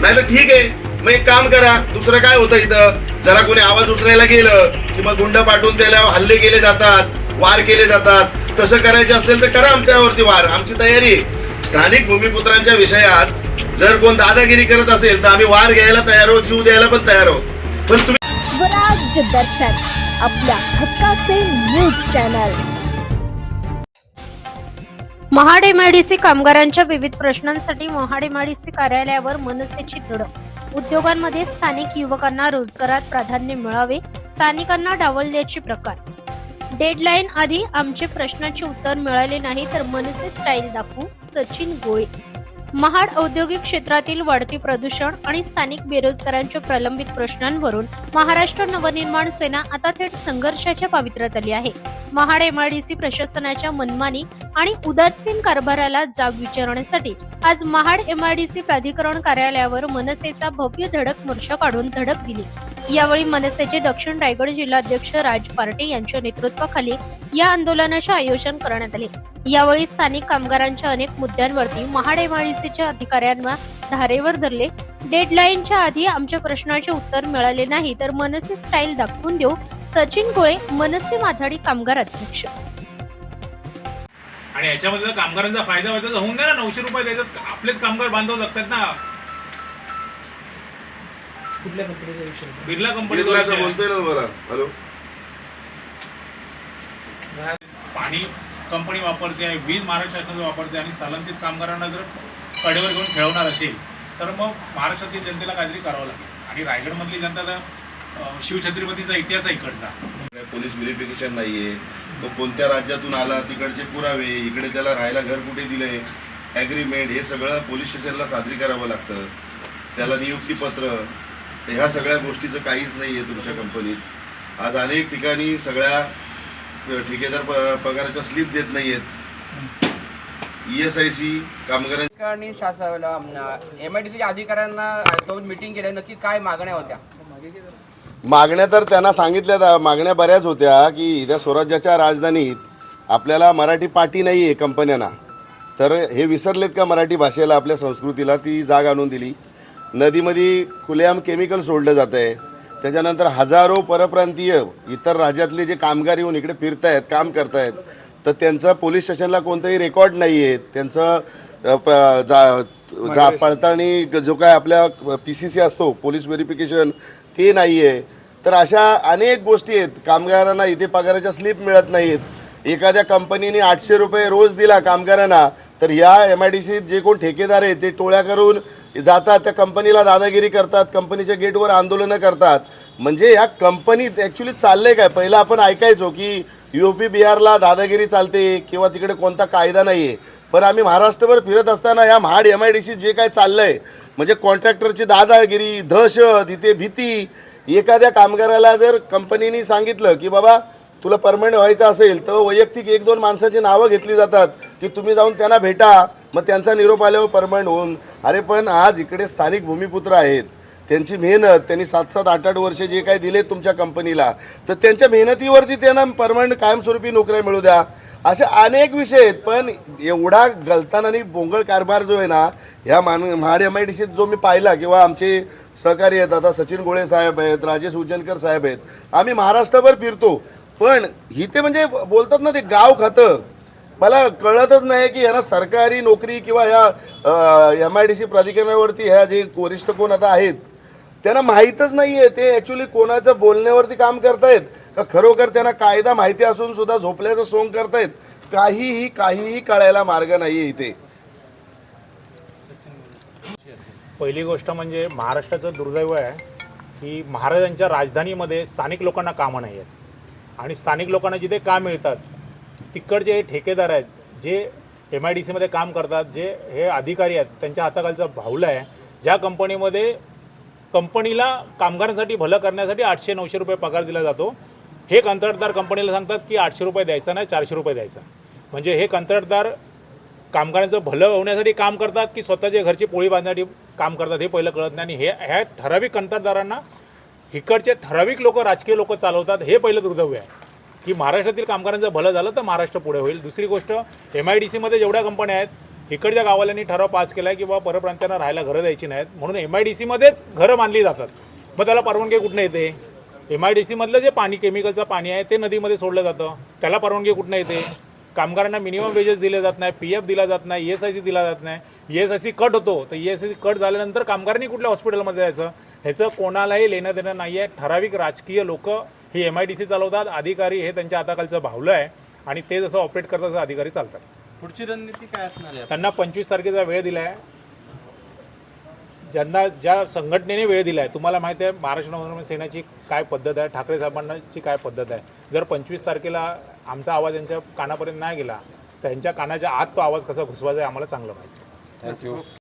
नाही तर ठीक आहे, मग एक काम करा, दुसरं काय होतं इथं, जरा कोणी आवाज उचलायला गेलं की मग गुंड पाठवून त्याला हल्ले केले जातात, वार केले जातात. तसं करायचं असेल तर करा आमच्यावरती वार, आमची तयारी आहे. स्थानिक भूमिपुत्रांच्या विषयात जर कोण दादागिरी करत असेल तर आम्ही वार घ्यायला तयार आहोत, जीव द्यायला पण तयार आहोत. पण तुम्ही स्वराज्य दर्शन आपल्या हक्काचे न्यूज चॅनल. महाड एमआयडीसी कामगारांच्या विविध प्रश्नांसाठी महाड एमआयडीसी कार्यालयावर मनसेची धडक. उद्योगांमध्ये स्थानिक युवकांना रोजगारात प्राधान्य मिळावे, स्थानिकांना डावलल्याचे प्रकार. डेडलाईन आधी आमचे प्रश्नाचे उत्तर मिळाले नाही तर मनसे स्टाईल दाखवू, सचिन गोळे. महाड औद्योगिक क्षेत्रातील वाढते प्रदूषण आणि स्थानिक बेरोजगारांच्या प्रलंबित प्रश्नांवरून महाराष्ट्र नवनिर्माण सेना आता थेट संघर्षाच्या पावित्र्यात आली आहे. महाड एमआयडीसी प्रशासनाच्या मनमानी आणि उदासीन कारभाराला जाब विचारण्यासाठी आज महाड एमआयडीसी प्राधिकरण कार्यालयावर मनसेचा भव्य धडक मोर्चा काढून धडक दिली. यावेळी मनसेचे दक्षिण रायगड जिल्हाध्यक्ष राज पार्टे यांच्या नेतृत्वाखाली या आंदोलनाचे आयोजन करण्यात आले. यावेळी स्थानिक कामगारांच्या अनेक मुद्द्यांवरती महाड एमआयडीसीच्या अधिकाऱ्यांना धारेवर धरले. डेडलाईनच्या आधी आमच्या प्रश्नाचे उत्तर मिळाले नाही तर मनसे स्टाईल दाखवून देऊ, सचिन गोळे, मनसे माथाडी कामगार अध्यक्ष. आणि याच्यामध्ये कामगारांचा फायदा व्हायचा तर होऊन द्या ना, 900 रुपये द्यायचं, आपलेच कामगार बांधव लागतात ना. कुठल्या कंपनीचा विषय? बिर्ला कंपनी बोलतोय ना मला. हॅलो, पाणी कंपनी वापरते, वीज महाराष्ट्र शासनाचं वापरते आणि स्थलांतरित कामगारांना जर कडेवर घेऊन खेळवणार असेल तर मग महाराष्ट्रातील जनतेला काहीतरी करावं लागेल. आणि रायगडमधली जनता तर शिवछत्रपतीचा इतिहास आहे इकडचा. पोलीस व्हेरिफिकेशन नाहीये, तो कोणत्या राज्यातून आला, तिकडचे पुरावे, इकडे त्याला राहायला घर कुठे दिलंय, ॲग्रीमेंट, हे सगळं पोलीस स्टेशनला सादरी करावं लागतं. त्याला नियुक्तीपत्र, तर ह्या सगळ्या गोष्टीचं काहीच नाही आहे तुमच्या कंपनीत. आज अनेक ठिकाणी सगळ्या ठेकेदार पगाराच्या स्लिप देत नाही आहेत. ESIC कामगारांनी एमआयडीसीच्या अधिकाऱ्यांना मीटिंग केल्या, नक्की काय मागण्या होत्या? मागण्या तर त्यांना सांगितल्या, मागण्या बऱ्याच होत्या की इथं स्वराज्याच्या राजधानीत आपल्याला मराठी पाटी नाही आहे कंपन्यांना. तर हे विसरलेत का मराठी भाषेला, आपल्या संस्कृतीला ती जाग आणून दिली. नदीमध्ये खुलेआम केमिकल सोडलं जातं आहे. त्याच्यानंतर हजारो परप्रांतीय इतर राज्यातले जे कामगार येऊन इकडे फिरतायत, काम करतायत, तर त्यांचं पोलीस स्टेशनला कोणतंही रेकॉर्ड नाही आहेत. त्यांचं पडताळणी जो काय आपल्या PCC असतो, पोलीस व्हेरिफिकेशन, ते नाही आहे. तर अशा अनेक गोष्टी आहेत. कामगारांना इथे पगाराच्या स्लिप मिळत नाहीत. एखाद्या कंपनीने 800 रुपये रोज दिला कामगारांना, तर या MIDCत जे कोण ठेकेदार आहेत ते टोळ्या करून जातात, त्या कंपनीला दादागिरी करतात, कंपनीच्या गेटवर आंदोलनं करतात. म्हणजे या कंपनीत ॲक्च्युली चाललंय काय? पहिलं आपण ऐकायचो की UP बिहारला दादागिरी चालते किंवा तिकडे कोणता कायदा नाही आहे. पण आम्ही महाराष्ट्रभर फिरत असताना या महाड MIDCत जे काय चाललंय, म्हणजे कॉन्ट्रॅक्टरची दादागिरी, दहशत, इथे भीती. एखाद्या कामगाराला जर कंपनीने सांगितलं की बाबा तुला परमनंट व्हायचं असेल तर वैयक्तिक 1-2 माणसाची नावं घेतली जातात की तुम्ही जाऊन त्यांना भेटा, मग त्यांचा निरोप आल्यावर परमनंट होऊन. अरे पण आज इकडे स्थानिक भूमिपुत्र आहेत, त्यांची मेहनत, त्यांनी 7-7, 8-8 वर्षे जे काय दिले तुमच्या कंपनीला, तर त्यांच्या मेहनतीवरती त्यांना परमनंट कायमस्वरूपी नोकऱ्या मिळू द्या. असे अनेक विषय आहेत. पण एवढा गलतान आणि बोंगळ कारभार जो आहे ना ह्या महाड MIDCत जो मी पाहिला, किंवा आमचे सहकारी आहेत, आता सचिन गोळे साहेब आहेत, राजेश उज्जनकर साहेब आहेत, आम्ही महाराष्ट्रभर फिरतो. पण इथे म्हणजे बोलतात ना ते गाव खातं. मला कळतच नाही की ह्यांना सरकारी नोकरी किंवा ह्या MIDC प्राधिकरणावरती ह्या जे वरिष्ठ कोण आता आहेत त्यांना माहीतच नाही आहे ते ॲक्च्युली कोणाच्या बोलण्यावरती काम करतायत का खरोखर त्यांना कायदा माहिती असून सुद्धा झोपल्याचं सोंग करतायत. काहीही कळायला मार्ग नाही आहे इथे. पहिली गोष्ट म्हणजे महाराष्ट्राचं दुर्दैव आहे की महाराजांच्या राजधानीमध्ये स्थानिक लोकांना कामं नाही आहेत. आणि स्थानिक लोकांना जिथे काम मिळतात तिकडचे हे ठेकेदार आहेत, जे MIDCमध्ये काम करतात, जे हे अधिकारी आहेत, त्यांच्या हाताखालचा भावला आहे. ज्या कंपनीमध्ये कंपनीला कामगारांसाठी भलं करण्यासाठी 800-900 रुपये पगार दिला जातो, हे कंत्राटदार कंपनीला सांगतात की 800 रुपये द्यायचा नाही, 400 रुपये द्यायचा. म्हणजे हे कंत्राटदार कामगारांचं भलं होण्यासाठी काम करतात की स्वतःच्या घरची पोळी बांधण्यासाठी काम करतात हे पहिलं कळत नाही. आणि ह्या ठराविक कंत्राटदारांना इकडचे ठराविक लोक, राजकीय लोक चालवतात. हे पहिलं दुर्दैव आहे की महाराष्ट्रातील कामगारांचं भलं झालं तर महाराष्ट्र पुढे होईल. दुसरी गोष्ट, MIDCमध्ये जेवढ्या कंपन्या आहेत इकडच्या गावाल्यांनी ठराव पास केला आहे की बाबा परप्रांतांना राहायला घरं द्यायची नाहीत, म्हणून MIDCमध्येच घरं बांधली जातात. मग त्याला परवानगी कुठनं येते? MIDCमधलं जे पाणी, केमिकलचं पाणी आहे ते नदीमध्ये सोडलं जातं, त्याला परवानगी कुठनं येते? कामगारांना मिनिमम वेजेस दिले जात नाही, PF दिला जात नाही, ESIC दिला जात नाही, ESIC कट होतो, तर ESIC कट झाल्यानंतर कामगारांनी कुठल्या हॉस्पिटलमध्ये जायचं? ह्याचं कोणालाही लेणं देणं नाही आहे. ठराविक राजकीय लोक ही MIDC चालवतात, अधिकारी हे त्यांच्या हाताखालचं भावलं आहे आणि ते जसं ऑपरेट करतात तसं अधिकारी चालतात. पुढची रणनीती काय असणार आहे? त्यांना 25 तारखेचा वेळ दिला आहे. ज्यांना ज्या संघटनेने वेळ दिला आहे, तुम्हाला माहिती आहे महाराष्ट्र नवनिर्माण सेनेची काय पद्धत आहे, ठाकरे साहेबांची काय पद्धत आहे. जर 25 तारखेला आमचा आवाज यांच्या कानापर्यंत नाही गेला तर यांच्या कानाच्या आत तो आवाज कसा घुसवायचा आहे आम्हाला चांगलं माहिती आहे. थँक्यू.